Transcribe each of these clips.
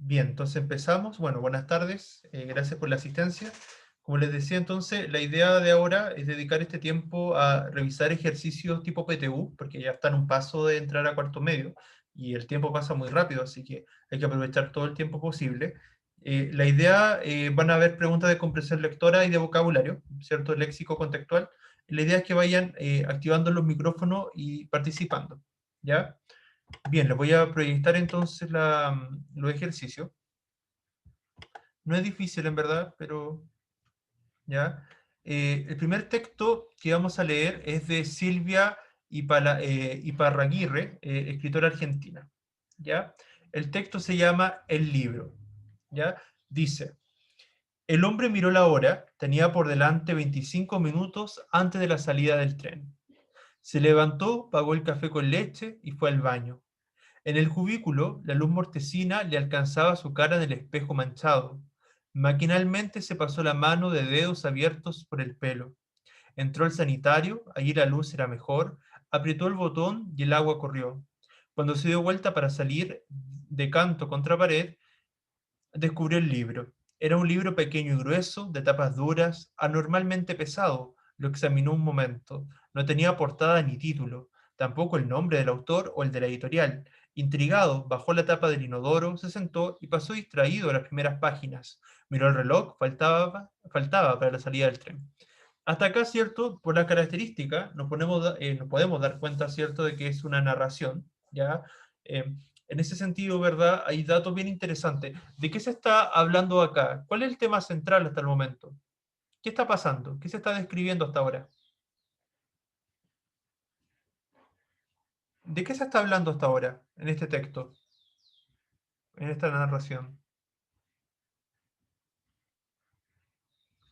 Bien, entonces empezamos. Bueno, buenas tardes, gracias por la asistencia. Como les decía entonces, la idea de ahora es dedicar este tiempo a revisar ejercicios tipo PTU, porque ya están un paso de entrar a cuarto medio y el tiempo pasa muy rápido, así que hay que aprovechar todo el tiempo posible. La idea, van a haber preguntas de comprensión lectora y de vocabulario, ¿cierto? Léxico contextual. La idea es que vayan activando los micrófonos y participando, ¿ya? Bien, les voy a proyectar entonces los ejercicios. No es difícil en verdad, pero ya. El primer texto que vamos a leer es de Silvia Iparraguirre, escritora argentina. ¿Ya? El texto se llama El libro. ¿Ya? Dice, el hombre miró la hora, tenía por delante 25 minutos antes de la salida del tren. Se levantó, pagó el café con leche y fue al baño. En el cubículo, la luz mortecina le alcanzaba su cara en el espejo manchado. Maquinalmente se pasó la mano de dedos abiertos por el pelo. Entró al sanitario, allí la luz era mejor, apretó el botón y el agua corrió. Cuando se dio vuelta para salir de canto contra pared, descubrió el libro. Era un libro pequeño y grueso, de tapas duras, anormalmente pesado. Lo examinó un momento. No tenía portada ni título, tampoco el nombre del autor o el de la editorial. Intrigado, bajó la tapa del inodoro, se sentó y pasó distraído a las primeras páginas. Miró el reloj, faltaba para la salida del tren. Hasta acá, ¿cierto? Por la característica, nos podemos dar cuenta, ¿cierto?, de que es una narración, ¿ya? En ese sentido, ¿verdad? Hay datos bien interesantes. ¿De qué se está hablando acá? ¿Cuál es el tema central hasta el momento? ¿Qué está pasando? ¿Qué se está describiendo hasta ahora? ¿De qué se está hablando hasta ahora en este texto, en esta narración?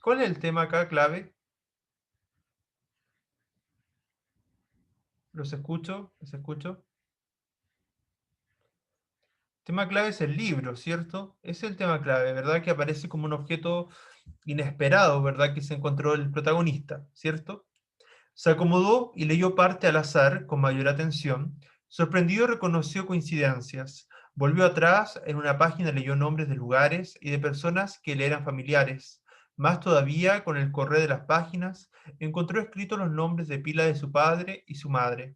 ¿Cuál es el tema acá clave? ¿Los escucho? ¿Los escucho? El tema clave es el libro, ¿cierto? Es el tema clave, ¿verdad? Que aparece como un objeto inesperado, ¿verdad? Que se encontró el protagonista, ¿cierto? Se acomodó y leyó parte al azar con mayor atención. Sorprendido reconoció coincidencias. Volvió atrás, en una página leyó nombres de lugares y de personas que le eran familiares. Más todavía, con el correr de las páginas, encontró escritos los nombres de pila de su padre y su madre.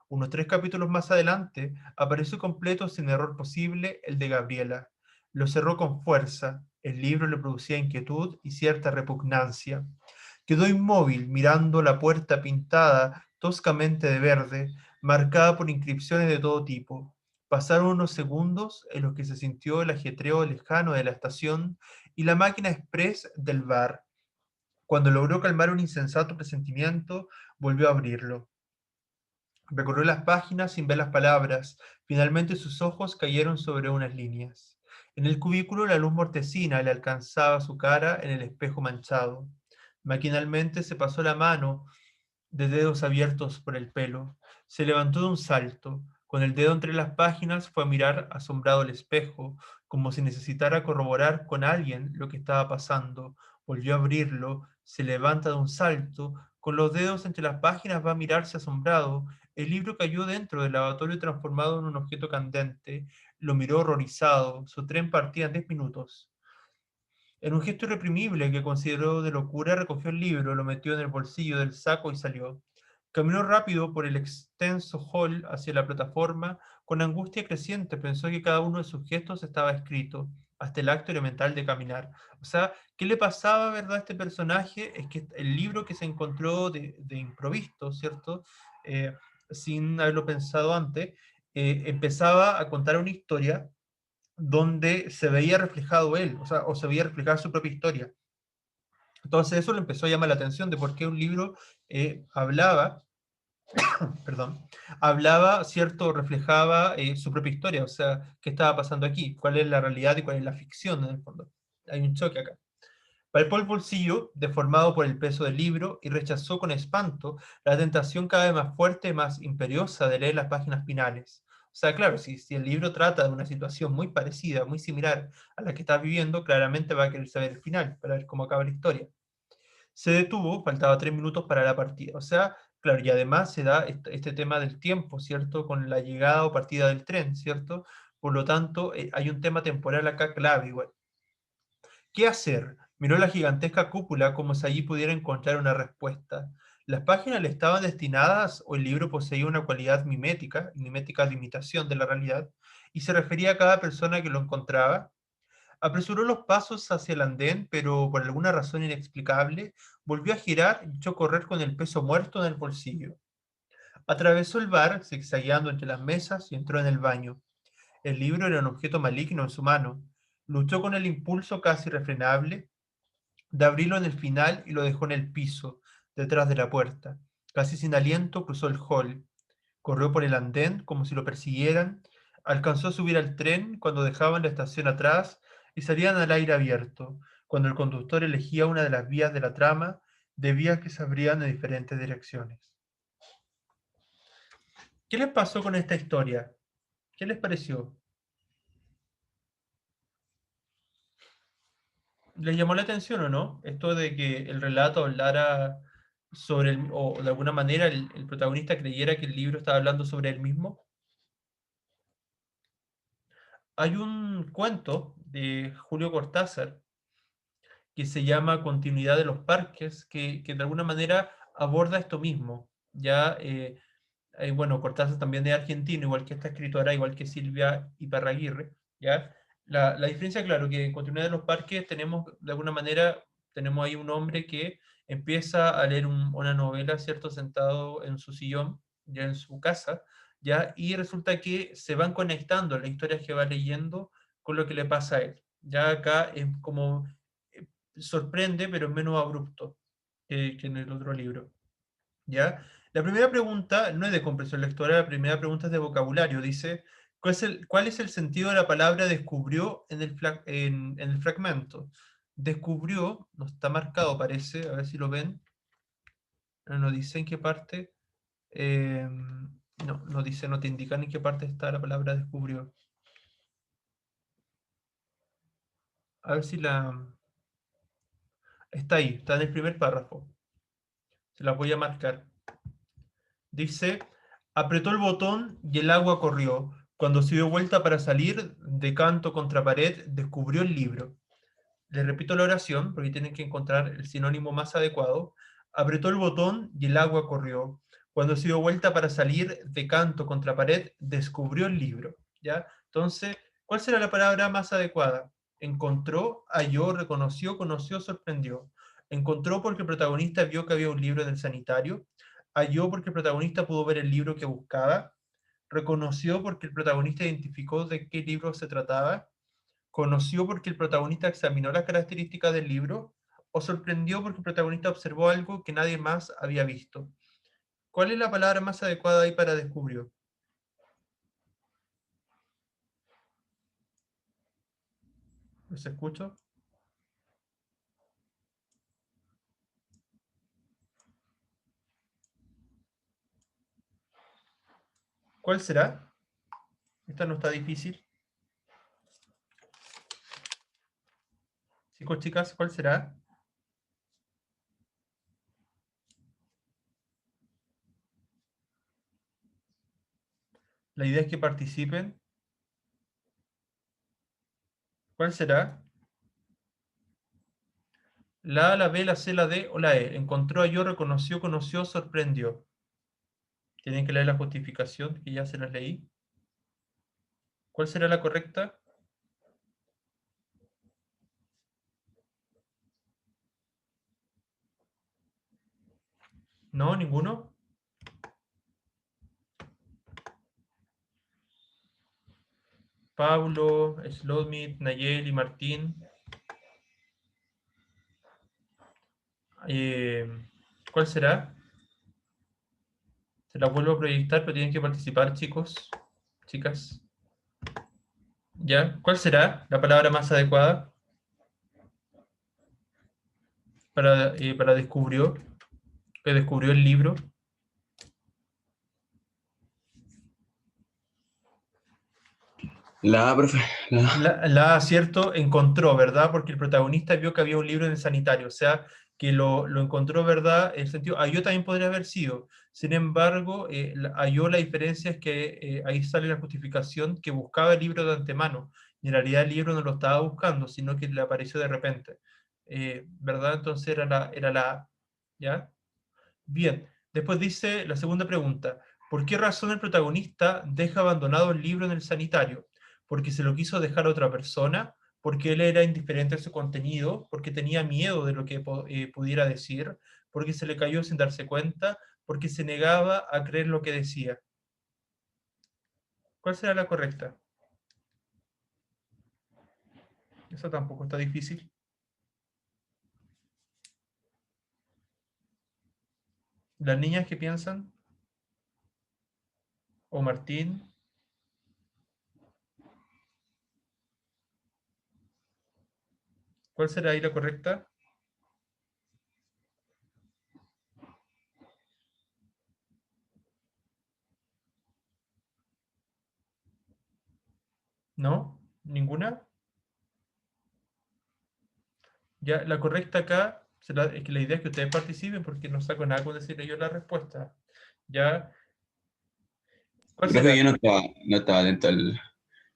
Unos 3 capítulos más adelante, apareció completo sin error posible el de Gabriela. Lo cerró con fuerza. El libro le producía inquietud y cierta repugnancia. Quedó inmóvil mirando la puerta pintada toscamente de verde, marcada por inscripciones de todo tipo. Pasaron unos segundos en los que se sintió el ajetreo lejano de la estación y la máquina express del bar. Cuando logró calmar un insensato presentimiento, volvió a abrirlo. Recorrió las páginas sin ver las palabras. Finalmente sus ojos cayeron sobre unas líneas. En el cubículo la luz mortecina le alcanzaba su cara en el espejo manchado. Maquinalmente se pasó la mano de dedos abiertos por el pelo. Se levantó de un salto. Con el dedo entre las páginas fue a mirar asombrado el espejo, como si necesitara corroborar con alguien lo que estaba pasando. Volvió a abrirlo, se levanta de un salto, con los dedos entre las páginas va a mirarse asombrado. El libro cayó dentro del lavatorio transformado en un objeto candente. Lo miró horrorizado. Su tren partía en 10 minutos. En un gesto irreprimible que consideró de locura, recogió el libro, lo metió en el bolsillo del saco y salió. Caminó rápido por el extenso hall hacia la plataforma. Con angustia creciente pensó que cada uno de sus gestos estaba escrito, hasta el acto elemental de caminar. O sea, ¿qué le pasaba, verdad, a este personaje? Es que el libro que se encontró de improviso, ¿cierto? Eh, Sin haberlo pensado antes, empezaba a contar una historia donde se veía reflejado él, o sea, o se veía reflejada su propia historia. Entonces eso le empezó a llamar la atención de por qué un libro hablaba, perdón, hablaba, cierto, reflejaba su propia historia, o sea, qué estaba pasando aquí, cuál es la realidad y cuál es la ficción en el fondo. Hay un choque acá. Palpó el bolsillo, deformado por el peso del libro, y rechazó con espanto la tentación cada vez más fuerte y más imperiosa de leer las páginas finales. O sea, claro, si el libro trata de una situación muy parecida, muy similar a la que estás viviendo, claramente va a querer saber el final, para ver cómo acaba la historia. Se detuvo, faltaba 3 minutos para la partida. O sea, claro, y además se da este tema del tiempo, ¿cierto? Con la llegada o partida del tren, ¿cierto? Por lo tanto, hay un tema temporal acá clave igual. ¿Qué hacer? Miró la gigantesca cúpula como si allí pudiera encontrar una respuesta. ¿Las páginas le estaban destinadas o el libro poseía una cualidad mimética de imitación de la realidad, y se refería a cada persona que lo encontraba? Apresuró los pasos hacia el andén, pero por alguna razón inexplicable, volvió a girar y echó a correr con el peso muerto en el bolsillo. Atravesó el bar, zigzagueando entre las mesas, y entró en el baño. El libro era un objeto maligno en su mano. Luchó con el impulso casi irrefrenable de abrirlo en el final y lo dejó en el piso, detrás de la puerta. Casi sin aliento cruzó el hall. Corrió por el andén como si lo persiguieran. Alcanzó a subir al tren cuando dejaban la estación atrás y salían al aire abierto, cuando el conductor elegía una de las vías de la trama, de vías que se abrían en diferentes direcciones. ¿Qué les pasó con esta historia? ¿Qué les pareció? ¿Les llamó la atención o no? Esto de que el relato hablara sobre o de alguna manera el protagonista creyera que el libro estaba hablando sobre él mismo. Hay un cuento de Julio Cortázar que se llama Continuidad de los Parques, que de alguna manera aborda esto mismo. Ya, bueno, Cortázar también es argentino, igual que esta escritora, igual que Silvia Iparraguirre, ¿ya? La diferencia, claro, que en Continuidad de los Parques tenemos, de alguna manera, tenemos ahí un hombre que empieza a leer una novela, ¿cierto? Sentado en su sillón, ya en su casa, ¿ya? Y resulta que se van conectando las historias que va leyendo con lo que le pasa a él. Ya acá es como sorprende, pero es menos abrupto que en el otro libro. ¿Ya? La primera pregunta no es de comprensión lectora, la primera pregunta es de vocabulario. Dice, ¿cuál es el sentido de la palabra descubrió en el fragmento? Descubrió, no está marcado parece, a ver si lo ven, no dice en qué parte, no dice, no te indican en qué parte está la palabra descubrió. A ver si la... Está ahí, está en el primer párrafo. Se la voy a marcar. Dice, apretó el botón y el agua corrió. Cuando se dio vuelta para salir, de canto contra pared, descubrió el libro. Le repito la oración, porque tienen que encontrar el sinónimo más adecuado. Apretó el botón y el agua corrió. Cuando se dio vuelta para salir, de canto contra pared, descubrió el libro. ¿Ya? Entonces, ¿cuál será la palabra más adecuada? Encontró, halló, reconoció, conoció, sorprendió. Encontró porque el protagonista vio que había un libro en el sanitario. Halló porque el protagonista pudo ver el libro que buscaba. Reconoció porque el protagonista identificó de qué libro se trataba. Conoció porque el protagonista examinó las características del libro, o sorprendió porque el protagonista observó algo que nadie más había visto. ¿Cuál es la palabra más adecuada ahí para descubrió? ¿Los escucho? ¿Cuál será? Esta no está difícil. Chicos, chicas, ¿cuál será? La idea es que participen. ¿Cuál será? La A, la B, la C, la D o la E. Encontró, halló, reconoció, conoció, sorprendió. Tienen que leer la justificación, que ya se las leí. ¿Cuál será la correcta? ¿No? ¿Ninguno? Pablo, Slotmit, Nayeli, Martín. Eh, ¿Cuál será? Se la vuelvo a proyectar, pero tienen que participar, chicos, chicas. ¿Ya? ¿Cuál será la palabra más adecuada para descubrió, que descubrió el libro? La, profe, la. La acierto encontró, ¿verdad? Porque el protagonista vio que había un libro en el sanitario, o sea, que lo encontró, ¿verdad? En el sentido, yo también podría haber sido. Sin embargo, halló la diferencia es que ahí sale la justificación que buscaba el libro de antemano. Y en realidad el libro no lo estaba buscando, sino que le apareció de repente. ¿Verdad? Entonces era la A. ¿Ya? Bien. Después dice la segunda pregunta. ¿Por qué razón el protagonista deja abandonado el libro en el sanitario? ¿Porque se lo quiso dejar a otra persona? ¿Porque él era indiferente a su contenido? ¿Porque tenía miedo de lo que pudiera decir? ¿Porque se le cayó sin darse cuenta? ¿Porque se negaba a creer lo que decía? ¿Cuál será la correcta? Eso tampoco está difícil. ¿Las niñas qué piensan? ¿O Martín? ¿Cuál será ahí la correcta? ¿No? ¿Ninguna? Ya, la correcta acá, es que la idea es que ustedes participen porque no saco nada con decirle yo la respuesta. ¿Ya? ¿Cuál Profe, será? yo no estaba atento al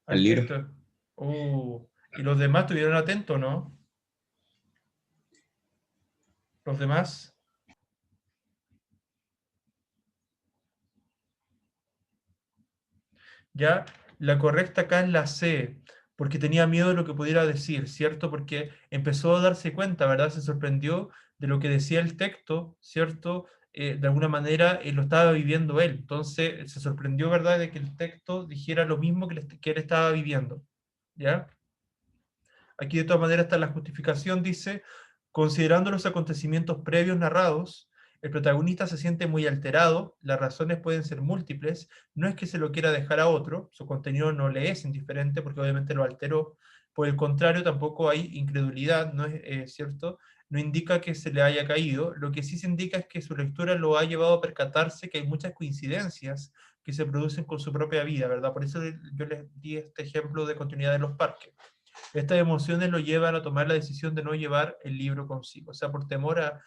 Al libro. texto. ¿Y los demás estuvieron atentos, no? Los demás. ¿Ya? La correcta acá es la C, porque tenía miedo de lo que pudiera decir, ¿cierto? Porque empezó a darse cuenta, ¿verdad? Se sorprendió de lo que decía el texto, ¿cierto? De alguna manera lo estaba viviendo él. Entonces se sorprendió, ¿verdad?, de que el texto dijera lo mismo que él estaba viviendo. ¿Ya? Aquí de todas maneras está la justificación, dice, considerando los acontecimientos previos narrados, el protagonista se siente muy alterado, las razones pueden ser múltiples, no es que se lo quiera dejar a otro, su contenido no le es indiferente porque obviamente lo alteró, por el contrario tampoco hay incredulidad, ¿no es cierto? No indica que se le haya caído, lo que sí se indica es que su lectura lo ha llevado a percatarse que hay muchas coincidencias que se producen con su propia vida, ¿verdad? Por eso yo les di este ejemplo de continuidad de los parques. Estas emociones lo llevan a tomar la decisión de no llevar el libro consigo, o sea, por temor a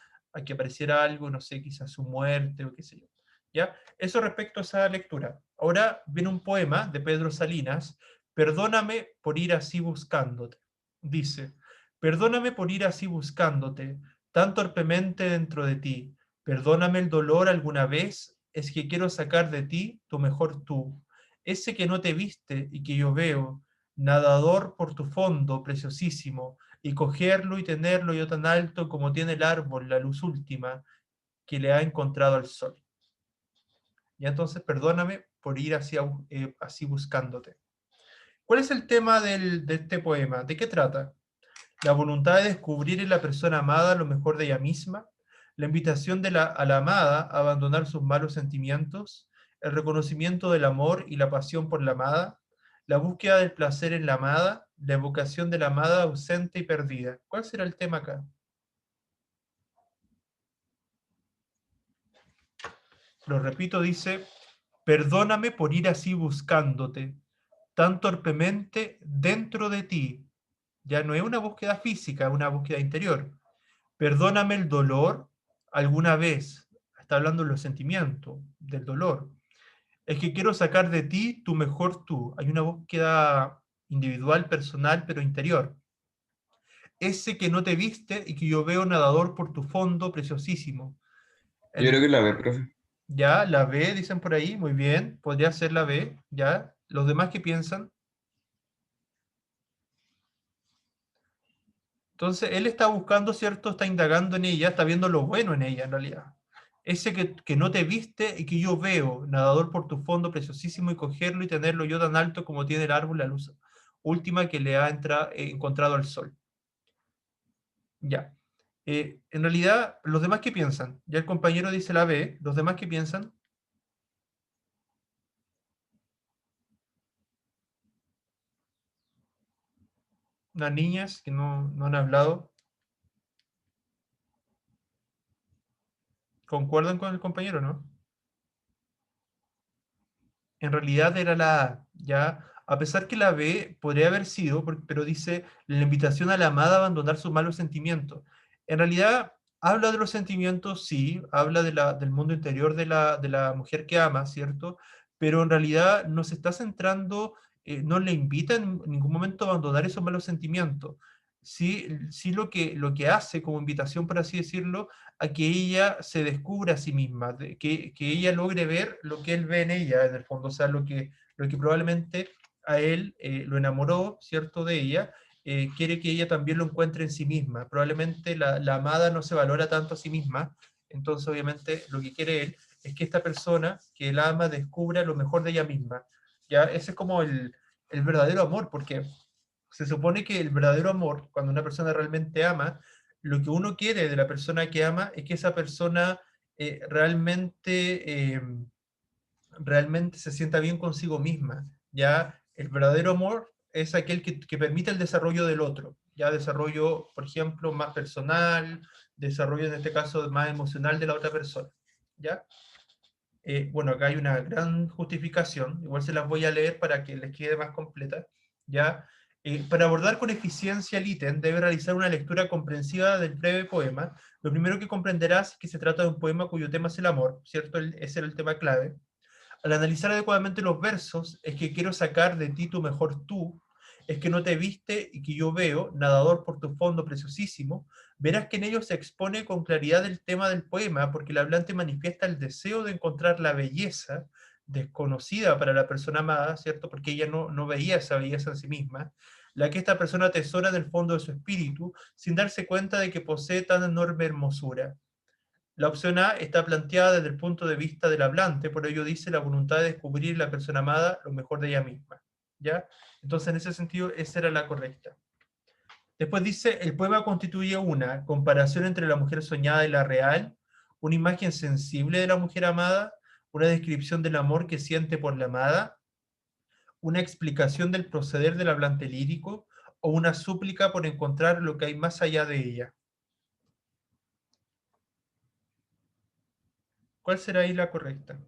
que apareciera algo, no sé, quizás su muerte o qué sé yo. ¿Ya? Eso respecto a esa lectura. Ahora viene un poema de Pedro Salinas, Perdóname por ir así buscándote. Dice, perdóname por ir así buscándote, tan torpemente dentro de ti. Perdóname el dolor alguna vez, es que quiero sacar de ti tu mejor tú. Ese que no te viste y que yo veo, nadador por tu fondo preciosísimo, y cogerlo y tenerlo yo tan alto como tiene el árbol la luz última que le ha encontrado al sol. Y entonces perdóname por ir así buscándote. ¿Cuál es el tema de este poema? ¿De qué trata? La voluntad de descubrir en la persona amada lo mejor de ella misma, la invitación a la amada a abandonar sus malos sentimientos, el reconocimiento del amor y la pasión por la amada, la búsqueda del placer en la amada, la evocación de la amada ausente y perdida. ¿Cuál será el tema acá? Lo repito, dice, perdóname por ir así buscándote, tan torpemente dentro de ti. Ya no es una búsqueda física, es una búsqueda interior. Perdóname el dolor alguna vez. Está hablando de los sentimientos, del dolor. Es que quiero sacar de ti tu mejor tú. Hay una búsqueda individual, personal, pero interior. Ese que no te viste y que yo veo nadador por tu fondo preciosísimo. Yo creo El, que la ve, profe. ya, la B, dicen por ahí, muy bien, podría ser la B, ya. Los demás que piensan. Entonces, él está buscando, ¿cierto? Está indagando en ella, está viendo lo bueno en ella, en realidad. Ese que no te viste y que yo veo, nadador por tu fondo preciosísimo, y cogerlo y tenerlo yo tan alto como tiene el árbol la luz última que le ha encontrado al sol. Ya. En realidad, los demás que piensan, ya el compañero dice la B, los demás que piensan, las niñas que no han hablado, ¿concuerdan con el compañero, no? En realidad era la A, ¿ya? A pesar que la B podría haber sido, pero dice la invitación a la amada a abandonar sus malos sentimientos. En realidad, Habla de los sentimientos, sí, habla del mundo interior de la mujer que ama, ¿cierto? Pero en realidad no se está centrando, no le invita en ningún momento a abandonar esos malos sentimientos. Sí, sí lo que hace como invitación, por así decirlo, a que ella se descubra a sí misma, que ella logre ver lo que él ve en ella, en el fondo, o sea, lo que probablemente a él lo enamoró, ¿cierto?, de ella, quiere que ella también lo encuentre en sí misma. Probablemente la amada no se valora tanto a sí misma, entonces obviamente lo que quiere él es que esta persona que la ama descubra lo mejor de ella misma. ¿Ya? Ese es como el verdadero amor, porque se supone que el verdadero amor, cuando una persona realmente ama, lo que uno quiere de la persona que ama es que esa persona realmente se sienta bien consigo misma. ¿Ya? El verdadero amor es aquel que permite el desarrollo del otro, ya desarrollo, por ejemplo, más personal, desarrollo en este caso más emocional de la otra persona. ¿Ya? Bueno, acá hay una gran justificación, igual se las voy a leer para que les quede más completa. ¿Ya? Para abordar con eficiencia el ítem, debe realizar una lectura comprensiva del breve poema. Lo primero que comprenderás es que se trata de un poema cuyo tema es el amor, ¿cierto? Ese era el tema clave. Al analizar adecuadamente los versos, es que quiero sacar de ti tu mejor tú, es que no te viste y que yo veo, nadador por tu fondo preciosísimo, verás que en ellos se expone con claridad el tema del poema, porque el hablante manifiesta el deseo de encontrar la belleza desconocida para la persona amada, ¿cierto? Porque ella no veía esa belleza en sí misma, la que esta persona atesora en el fondo de su espíritu, sin darse cuenta de que posee tan enorme hermosura. La opción A está planteada desde el punto de vista del hablante, por ello dice la voluntad de descubrir la persona amada lo mejor de ella misma. ¿Ya? Entonces, en ese sentido, esa era la correcta. Después dice, el poema constituye una comparación entre la mujer soñada y la real, una imagen sensible de la mujer amada, una descripción del amor que siente por la amada, una explicación del proceder del hablante lírico o una súplica por encontrar lo que hay más allá de ella. ¿Cuál será ahí la correcta?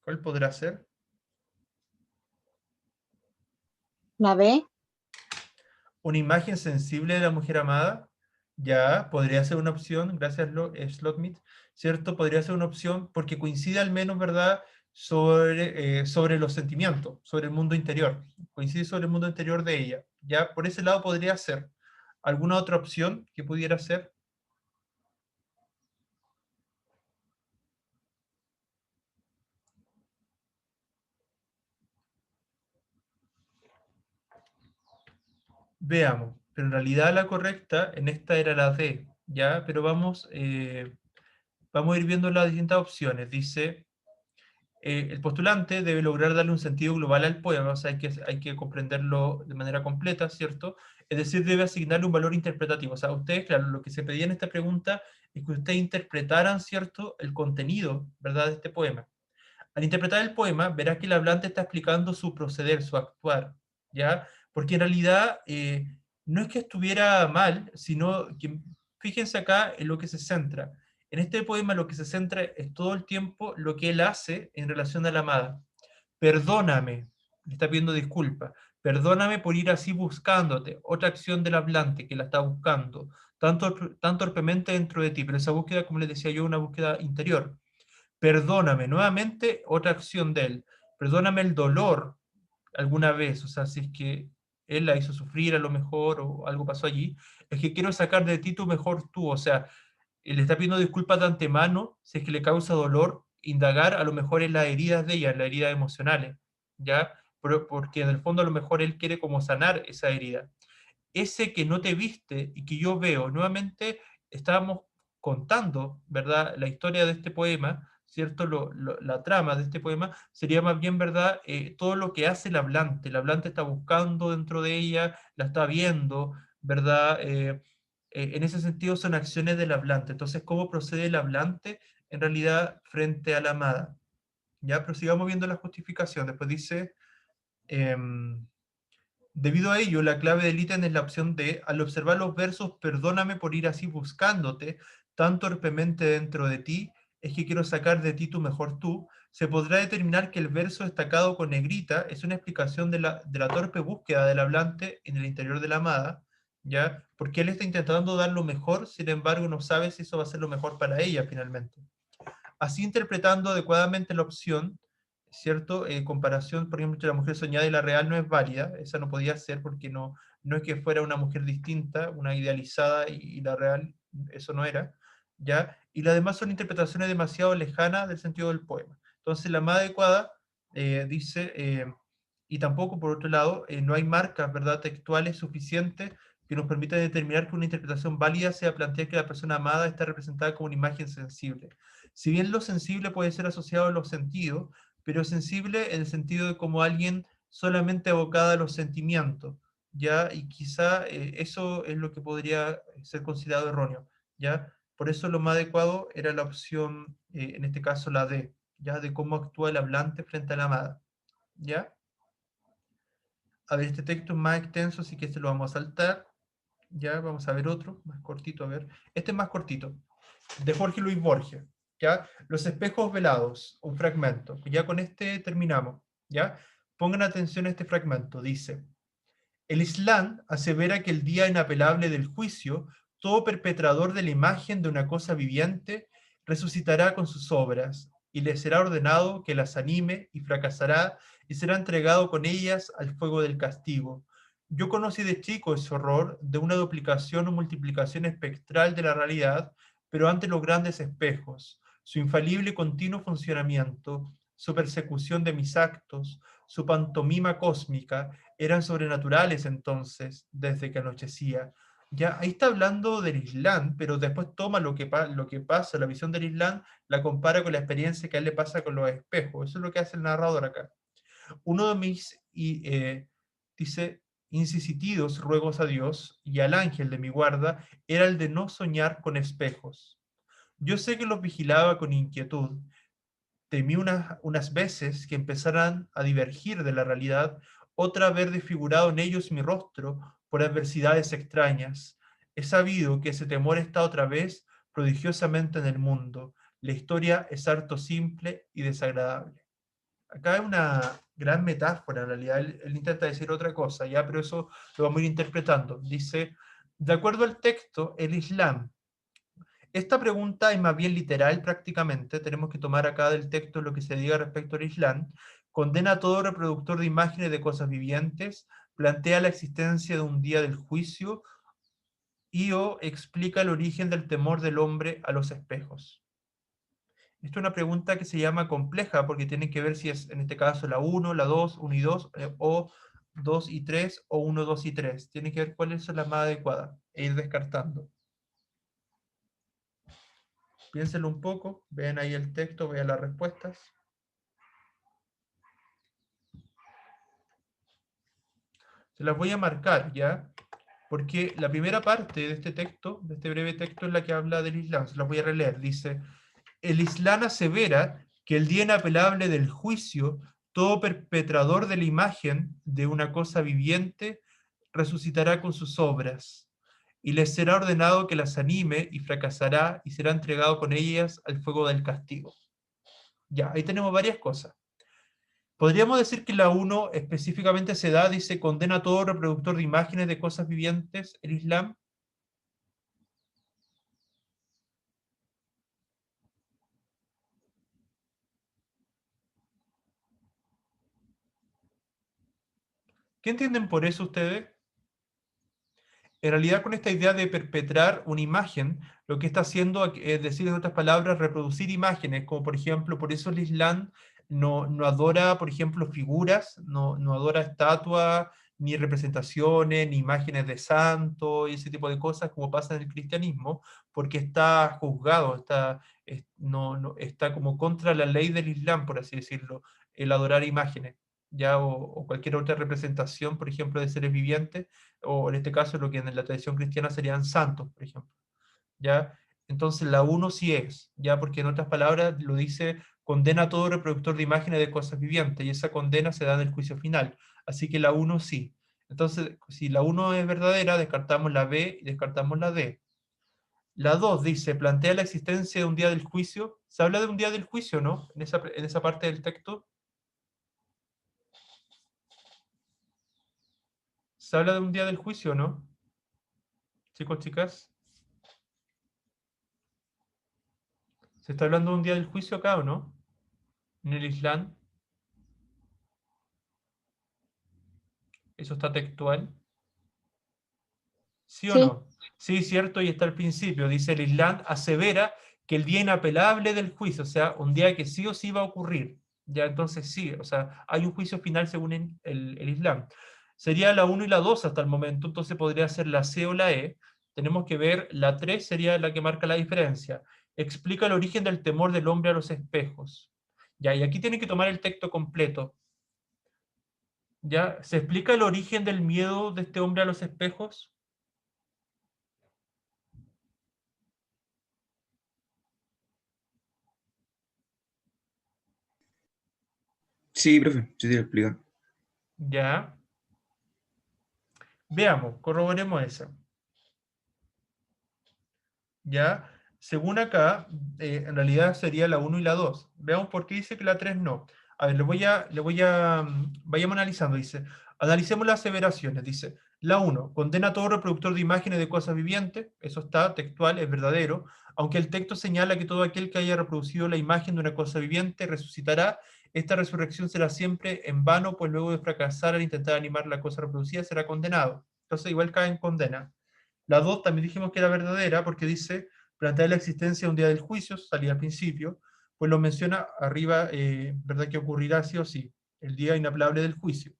¿Cuál podrá ser? ¿La B? Una imagen sensible de la mujer amada, ya podría ser una opción, gracias Slotmith, ¿cierto? Podría ser una opción porque coincide al menos, ¿verdad? Sobre los sentimientos, sobre el mundo interior, coincide sobre el mundo interior de ella, ya por ese lado podría ser. ¿Alguna otra opción que pudiera ser? Veamos, pero en realidad la correcta en esta era la D, ¿ya? Pero vamos a ir viendo las distintas opciones. Dice, el postulante debe lograr darle un sentido global al poema, o sea, hay que comprenderlo de manera completa, ¿cierto? Es decir, debe asignarle un valor interpretativo. O sea, ustedes, claro, lo que se pedía en esta pregunta es que ustedes interpretaran, ¿cierto?, el contenido, ¿verdad?, de este poema. Al interpretar el poema, verás que el hablante está explicando su proceder, su actuar, ¿ya? Porque en realidad no es que estuviera mal, sino que fíjense acá en lo que se centra. En este poema lo que se centra es todo el tiempo lo que él hace en relación a la amada. Perdóname, le está pidiendo disculpas, perdóname por ir así buscándote, otra acción del hablante que la está buscando, tan torpemente dentro de ti, pero esa búsqueda, como les decía yo, una búsqueda interior. Perdóname, nuevamente otra acción de él, perdóname el dolor alguna vez, o sea, si es que él la hizo sufrir a lo mejor o algo pasó allí, es que quiero sacar de ti tu mejor tú, o sea, le está pidiendo disculpas de antemano si es que le causa dolor, indagar a lo mejor en las heridas de ella, en las heridas emocionales, ¿ya? Porque en el fondo a lo mejor él quiere como sanar esa herida. Ese que no te viste y que yo veo, nuevamente estábamos contando, ¿verdad? La historia de este poema, ¿cierto? La trama de este poema sería más bien, ¿verdad? Todo lo que hace el hablante está buscando dentro de ella, la está viendo, ¿verdad? En ese sentido son acciones del hablante. Entonces, ¿cómo procede el hablante en realidad frente a la amada? Ya, pero sigamos viendo la justificación. Después dice, debido a ello, la clave del ítem es la opción D. Al observar los versos, perdóname por ir así buscándote tan torpemente dentro de ti, es que quiero sacar de ti tu mejor tú, se podrá determinar que el verso destacado con negrita es una explicación de la torpe búsqueda del hablante en el interior de la amada, ¿ya? Porque él está intentando dar lo mejor, sin embargo no sabe si eso va a ser lo mejor para ella finalmente. Así interpretando adecuadamente la opción, ¿cierto? En comparación, por ejemplo, entre la mujer soñada y la real no es válida, esa no podía ser porque no es que fuera una mujer distinta, una idealizada y la real, eso no era, ¿ya? Y las demás son interpretaciones demasiado lejanas del sentido del poema. Entonces, la más adecuada dice, y tampoco, por otro lado, no hay marcas, ¿verdad?, textuales suficientes que nos permitan determinar que una interpretación válida sea plantear que la persona amada está representada como una imagen sensible. Si bien lo sensible puede ser asociado a los sentidos, pero sensible en el sentido de como alguien solamente abocada a los sentimientos, ¿ya? Y quizá eso es lo que podría ser considerado erróneo, ¿ya? Por eso lo más adecuado era la opción, en este caso la D, ¿ya? De cómo actúa el hablante frente a la amada, ¿ya? A ver, este texto es más extenso, así que este lo vamos a saltar, ¿ya? Vamos a ver otro, más cortito, a ver. Este es más cortito, de Jorge Luis Borges, ¿ya? Los espejos velados, un fragmento. Ya con este terminamos, ¿ya? Pongan atención a este fragmento, dice: el Islam asevera que el día inapelable del juicio, todo perpetrador de la imagen de una cosa viviente, resucitará con sus obras, y le será ordenado que las anime, y fracasará, y será entregado con ellas al fuego del castigo. Yo conocí de chico ese horror de una duplicación o multiplicación espectral de la realidad, pero ante los grandes espejos, su infalible y continuo funcionamiento, su persecución de mis actos, su pantomima cósmica, eran sobrenaturales entonces, desde que anochecía. Ya ahí está hablando del Islam, pero después toma lo que pasa, la visión del Islam, la compara con la experiencia que a él le pasa con los espejos. Eso es lo que hace el narrador acá. Uno de mis, dice, insisitidos ruegos a Dios y al ángel de mi guarda era el de no soñar con espejos. Yo sé que los vigilaba con inquietud. Temí unas veces que empezaran a divergir de la realidad, otra vez desfigurado en ellos mi rostro por adversidades extrañas. He sabido que ese temor está otra vez prodigiosamente en el mundo. La historia es harto simple y desagradable. Acá hay una gran metáfora, en realidad. Él intenta decir otra cosa, ya, pero eso lo vamos a ir interpretando. Dice, de acuerdo al texto, el Islam. Esta pregunta es más bien literal prácticamente, tenemos que tomar acá del texto lo que se diga respecto al Islam, condena a todo reproductor de imágenes de cosas vivientes, plantea la existencia de un día del juicio y o explica el origen del temor del hombre a los espejos. Esta es una pregunta que se llama compleja porque tiene que ver si es en este caso la 1, la 2, 1 y 2, o 2 y 3, o 1, 2 y 3. Tiene que ver cuáles son las más adecuadas e ir descartando. Piénsenlo un poco, vean ahí el texto, vean las respuestas. Se las voy a marcar, ¿ya? Porque la primera parte de este texto, de este breve texto, es la que habla del Islam. Se las voy a releer. Dice, el Islam asevera que el día inapelable del juicio, todo perpetrador de la imagen de una cosa viviente, resucitará con sus obras, y les será ordenado que las anime, y fracasará, y será entregado con ellas al fuego del castigo. Ya, ahí tenemos varias cosas. Podríamos decir que la 1 específicamente se da, dice, condena a todo reproductor de imágenes de cosas vivientes, el Islam. ¿Qué entienden por eso ustedes? En realidad, con esta idea de perpetrar una imagen, lo que está haciendo es decir, en otras palabras, reproducir imágenes, como por ejemplo, por eso el Islam no adora, por ejemplo, figuras, no adora estatuas, ni representaciones, ni imágenes de santos, y ese tipo de cosas, como pasa en el cristianismo, porque está juzgado, está como contra la ley del Islam, por así decirlo, el adorar imágenes, ya, o cualquier otra representación, por ejemplo, de seres vivientes, o en este caso lo que en la tradición cristiana serían santos, por ejemplo, ¿ya? Entonces la 1 sí es, ¿ya? Porque en otras palabras lo dice, condena a todo reproductor de imágenes de cosas vivientes, y esa condena se da en el juicio final, así que la 1 sí. Entonces, si la 1 es verdadera, descartamos la B y descartamos la D. La 2 dice, plantea la existencia de un día del juicio. ¿Se habla de un día del juicio, no? En esa parte del texto. ¿Se habla de un día del juicio, no? Chicos, chicas. ¿Se está hablando de un día del juicio acá o no? En el Islam. Eso está textual. ¿Sí o Sí, no? Sí, cierto, y está al principio. Dice, el Islam asevera que el día inapelable del juicio, o sea, un día que sí o sí va a ocurrir. Ya, entonces sí, o sea, hay un juicio final según el Islam. Sería la 1 y la 2 hasta el momento, entonces podría ser la C o la E. Tenemos que ver, la 3 sería la que marca la diferencia. Explica el origen del temor del hombre a los espejos. Ya, y aquí tienen que tomar el texto completo. ¿Ya? ¿Se explica el origen del miedo de este hombre a los espejos? Sí, profe, sí te lo explica. Ya. Veamos, corroboremos eso. ¿Ya? Según acá, en realidad sería la 1 y la 2. Veamos por qué dice que la 3 no. A ver, vayamos analizando. Dice, analicemos las aseveraciones. Dice, la 1 condena a todo reproductor de imágenes de cosas vivientes. Eso está textual, es verdadero. Aunque el texto señala que todo aquel que haya reproducido la imagen de una cosa viviente resucitará, esta resurrección será siempre en vano, pues luego de fracasar al intentar animar la cosa reproducida será condenado. Entonces, igual cae en condena. La 2 también dijimos que era verdadera porque dice, plantea la existencia de un día del juicio, salía al principio, pues lo menciona arriba, ¿verdad? Que ocurrirá sí o sí, el día inapelable del juicio.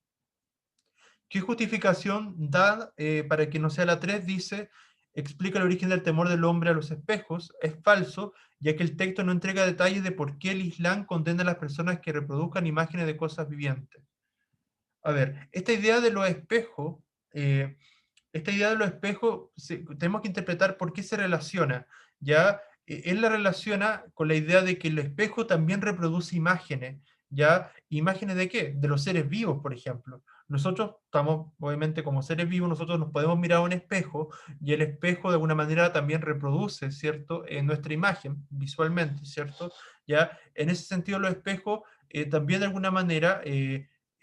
¿Qué justificación da para que no sea la 3? Dice, explica el origen del temor del hombre a los espejos. Es falso, ya que el texto no entrega detalles de por qué el Islam condena a las personas que reproduzcan imágenes de cosas vivientes. A ver, eh, esta idea de los espejos, tenemos que interpretar por qué se relaciona. ¿Ya? Él la relaciona con la idea de que el espejo también reproduce imágenes. ¿Ya? ¿Imágenes de qué? De los seres vivos, por ejemplo. Nosotros estamos, obviamente, como seres vivos, nosotros nos podemos mirar a un espejo y el espejo de alguna manera también reproduce, ¿cierto? Nuestra imagen visualmente, ¿cierto? ¿Ya? En ese sentido, los espejos también de alguna manera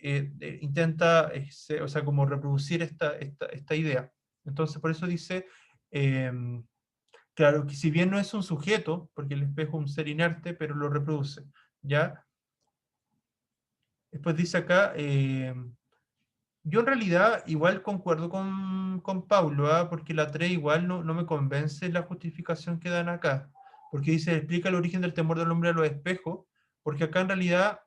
intenta, o sea, como reproducir esta idea. Entonces, por eso dice, eh, claro, que si bien no es un sujeto, porque el espejo es un ser inerte, pero lo reproduce, ¿ya? Después dice acá, yo en realidad igual concuerdo con Paulo, ¿ah? Porque la 3 igual no me convence la justificación que dan acá, porque dice, explica el origen del temor del hombre a los espejos, porque acá en realidad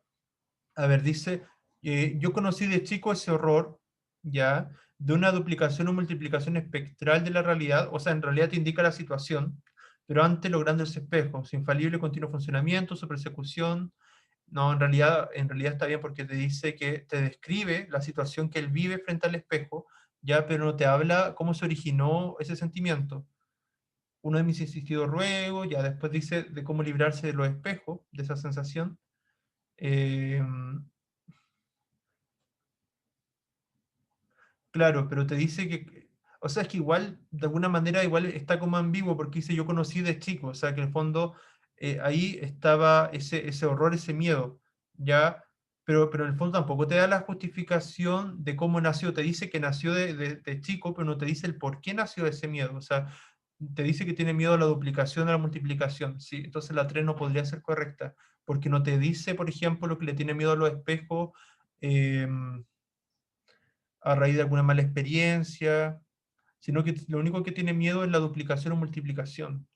a ver, dice, yo conocí de chico ese horror, ¿ya? De una duplicación o multiplicación espectral de la realidad, o sea, en realidad te indica la situación, pero antes logrando ese espejo, su infalible continuo funcionamiento, su persecución, no, en realidad está bien porque te dice que te describe la situación que él vive frente al espejo, ya, pero no te habla cómo se originó ese sentimiento. Uno de mis insistidos ruegos, ya después dice de cómo librarse de los espejos, de esa sensación. Eh, Claro, pero te dice que, o sea, es que igual, de alguna manera, igual está como ambiguo, porque dice yo conocí de chico, o sea, que en el fondo ahí estaba ese horror, ese miedo, ¿ya? Pero en el fondo tampoco te da la justificación de cómo nació, te dice que nació de chico, pero no te dice el por qué nació ese miedo, o sea, te dice que tiene miedo a la duplicación, a la multiplicación, ¿sí? Entonces la 3 no podría ser correcta, porque no te dice, por ejemplo, lo que le tiene miedo a los espejos, eh, a raíz de alguna mala experiencia, sino que lo único que tiene miedo es la duplicación o multiplicación.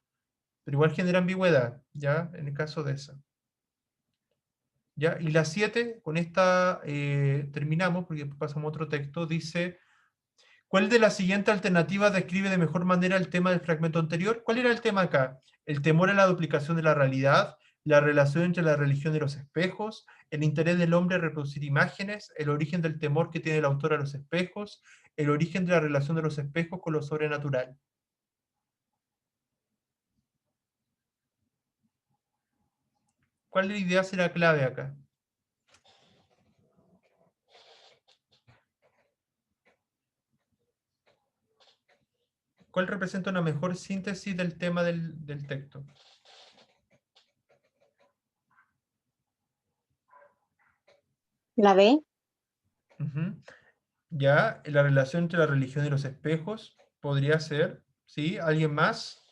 Pero igual genera ambigüedad, ¿ya? En el caso de esa. ¿Ya? Y la 7 con esta terminamos, porque después pasamos a otro texto, dice, ¿cuál de las siguientes alternativas describe de mejor manera el tema del fragmento anterior? ¿Cuál era el tema acá? El temor a la duplicación de la realidad, la relación entre la religión y los espejos, el interés del hombre a reproducir imágenes, el origen del temor que tiene el autor a los espejos, el origen de la relación de los espejos con lo sobrenatural. ¿Cuál idea será clave acá? ¿Cuál representa una mejor síntesis del tema del texto? La B. Ujú. Ya, la relación entre la religión y los espejos podría ser, ¿sí? ¿Alguien más?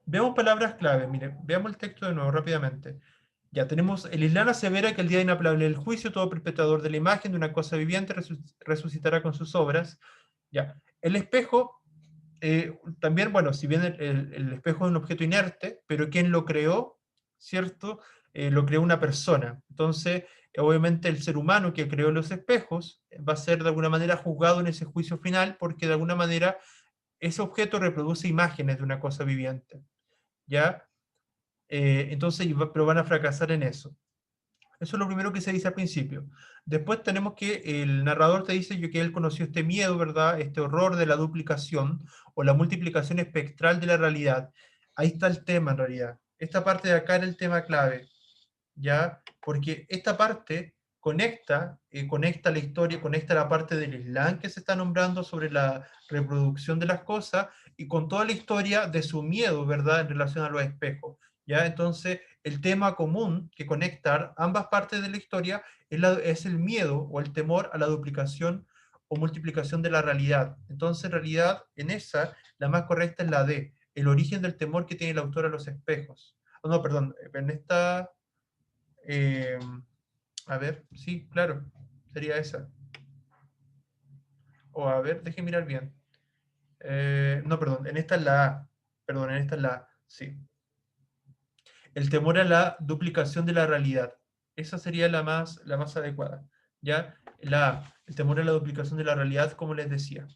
Veamos palabras clave, mire, veamos el texto de nuevo rápidamente. Ya tenemos, el Islam asevera que el día inapelable del juicio, todo perpetrador de la imagen de una cosa viviente resucitará con sus obras. Ya, el espejo, también, bueno, si bien el espejo es un objeto inerte, pero quien lo creó, ¿cierto? Lo creó una persona. Entonces, obviamente el ser humano que creó los espejos va a ser de alguna manera juzgado en ese juicio final porque de alguna manera ese objeto reproduce imágenes de una cosa viviente. ¿Ya? Entonces, pero van a fracasar en eso. Eso es lo primero que se dice al principio. Después tenemos que el narrador te dice que él conoció este miedo, ¿verdad? Este horror de la duplicación o la multiplicación espectral de la realidad. Ahí está el tema en realidad. Esta parte de acá era el tema clave, ¿ya? Porque esta parte conecta la historia, conecta la parte del Islam que se está nombrando sobre la reproducción de las cosas y con toda la historia de su miedo, ¿verdad? En relación a los espejos, ¿ya? Entonces, el tema común que conecta ambas partes de la historia es el miedo o el temor a la duplicación o multiplicación de la realidad. Entonces, en realidad, en esa, la más correcta es la D, el origen del temor que tiene el autor a los espejos. Oh, no, perdón, en esta eh, a ver, sí, claro, sería esa. O a ver, déjeme mirar bien. No, perdón, en esta es la A. Perdón, en esta es la A, sí. El temor a la duplicación de la realidad. Esa sería la más adecuada. ¿Ya? La A, el temor a la duplicación de la realidad, como les decía.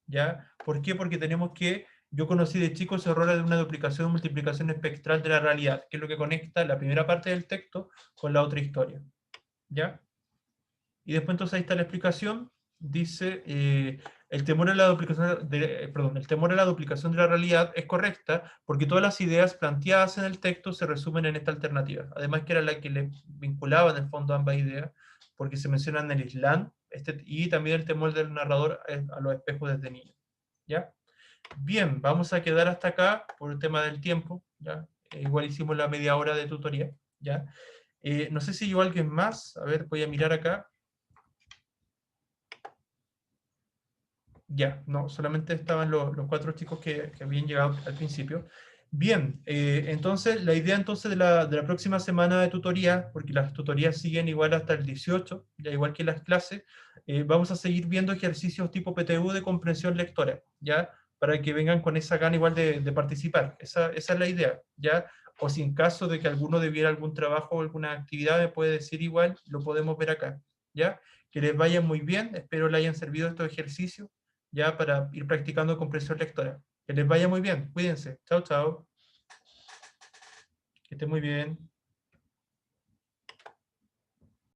¿Ya? ¿Por qué? Porque tenemos que, yo conocí de chico ese error de una duplicación o multiplicación espectral de la realidad, que es lo que conecta la primera parte del texto con la otra historia. ¿Ya? Y después entonces ahí está la explicación. Dice, el temor a la duplicación el temor a la duplicación de la realidad es correcta porque todas las ideas planteadas en el texto se resumen en esta alternativa. Además que era la que le vinculaba en el fondo ambas ideas, porque se mencionan el Islam y también el temor del narrador a los espejos desde niño. ¿Ya? Bien, vamos a quedar hasta acá por el tema del tiempo. ¿Ya? Igual hicimos la media hora de tutoría. ¿Ya? No sé si llegó alguien más. A ver, voy a mirar acá. Ya, no, solamente estaban los cuatro chicos que habían llegado al principio. Bien, entonces la idea entonces de la próxima semana de tutoría, porque las tutorías siguen igual hasta el 18, ya igual que las clases, vamos a seguir viendo ejercicios tipo PTU de comprensión lectora, ¿ya? Para que vengan con esa gana igual de participar. Esa es la idea, ¿ya? O si en caso de que alguno debiera algún trabajo o alguna actividad, me puede decir igual, lo podemos ver acá, ¿ya? Que les vaya muy bien, espero les hayan servido estos ejercicios ya para ir practicando comprensión lectora. Que les vaya muy bien, cuídense. Chao, chao. Que esté muy bien.